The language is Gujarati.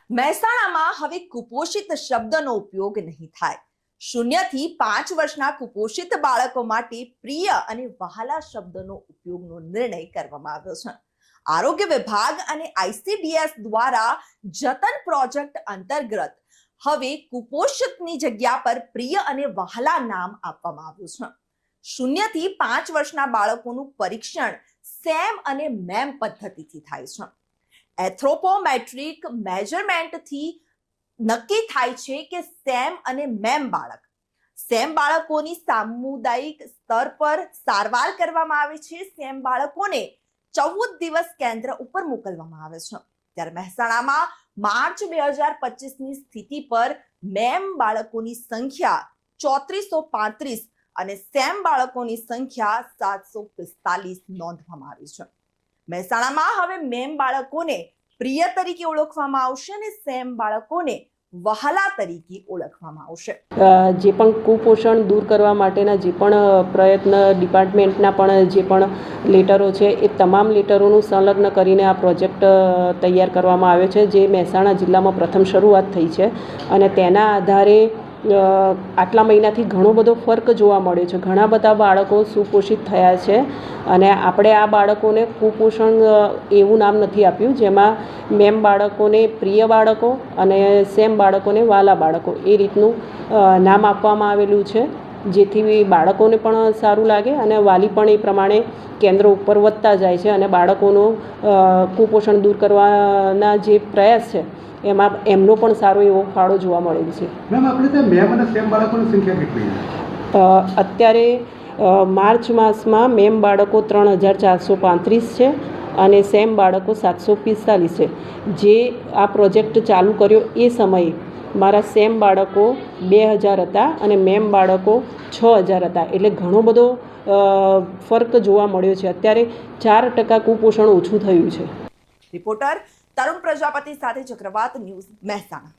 મહેસાણામાં હવે કુપોષિત શબ્દનો ઉપયોગ નહીં થાય। 0 થી 5 વર્ષના કુપોષિત બાળકો માટે પ્રિય અને વહાલા શબ્દનો ઉપયોગનો નિર્ણય કરવામાં આવ્યો છે। આરોગ્ય વિભાગ અને ICDS દ્વારા જતન પ્રોજેક્ટ અંતર્ગત હવે કુપોષિતની જગ્યા પર પ્રિય અને વહાલા નામ આપવામાં આવ્યું છે। 0 થી 5 વર્ષના બાળકોનું પરીક્ષણ સેમ અને મેમ પદ્ધતિથી થાય છે। એથ્રોપોમેટ્રિક મેજરમેન્ટથી નક્કી થાય છે કે સેમ અને મેમ બાળક સેમ બાળકોની સામુદાયિક સ્તર પર સારવાર કરવામાં આવે છે। સેમ બાળકોને 14 દિવસ કેન્દ્ર ઉપર મોકલવામાં આવે છે। ત્યારે મહેસાણામાં માર્ચ 2025ની સ્થિતિ પર મેમ બાળકોની સંખ્યા 3435 અને સેમ બાળકોની સંખ્યા 745 નોંધવામાં આવી છે। મહેસાણામાં હવે મેમ બાળકોને પ્રિય તરીકે ઓળખવામાં આવશે અને સેમ બાળકોને વહાલા તરીકે ઓળખવામાં આવશે। જે પણ કુપોષણ દૂર કરવા માટેના જે પણ પ્રયત્ન ડિપાર્ટમેન્ટના પણ જે પણ લેટરો છે એ તમામ લેટરોનું સંલગ્ન કરીને આ પ્રોજેક્ટ તૈયાર કરવામાં આવ્યો છે, જે મહેસાણા જિલ્લામાં પ્રથમ શરૂઆત થઈ છે અને તેના આધારે આટલા મહિનાથી ઘણો બધો ફર્ક જોવા મળ્યો છે। ઘણા બધા બાળકો સુપોષિત થયા છે અને આપણે આ બાળકોને કુપોષણ એવું નામ નથી આપ્યું, જેમાં મેમ બાળકોને પ્રિય બાળકો અને સેમ બાળકોને વાલા બાળકો એ રીતનું નામ આપવામાં આવેલું છે, જેથી બાળકોને પણ સારું લાગે અને વાલી પણ એ પ્રમાણે કેન્દ્રો ઉપર વધતા જાય છે અને બાળકોનું કુપોષણ દૂર કરવાના જે પ્રયાસ છે એમાં એમનો પણ સારો એવો ફાળો જોવા મળેલ છે। મેમ, આપણે ત્યાં મેમ અને સેમ બાળકોની સંખ્યા કેટલી છે? અત્યારે માર્ચ માસમાં મેમ બાળકો 3435 છે અને સેમ બાળકો 745 છે। જે આ પ્રોજેક્ટ ચાલુ કર્યો એ સમયે મારા સેમ બાળકો 2000 હતા અને મેમ બાળકો 6000 હતા, એટલે ઘણો બધો ફર્ક જોવા મળ્યો છે। અત્યારે 4% કુપોષણ ઓછું થયું છે। રિપોર્ટર તરુણ પ્રજાપતિ સાથે ચક્રવાત ન્યૂઝ, મહેસાણા।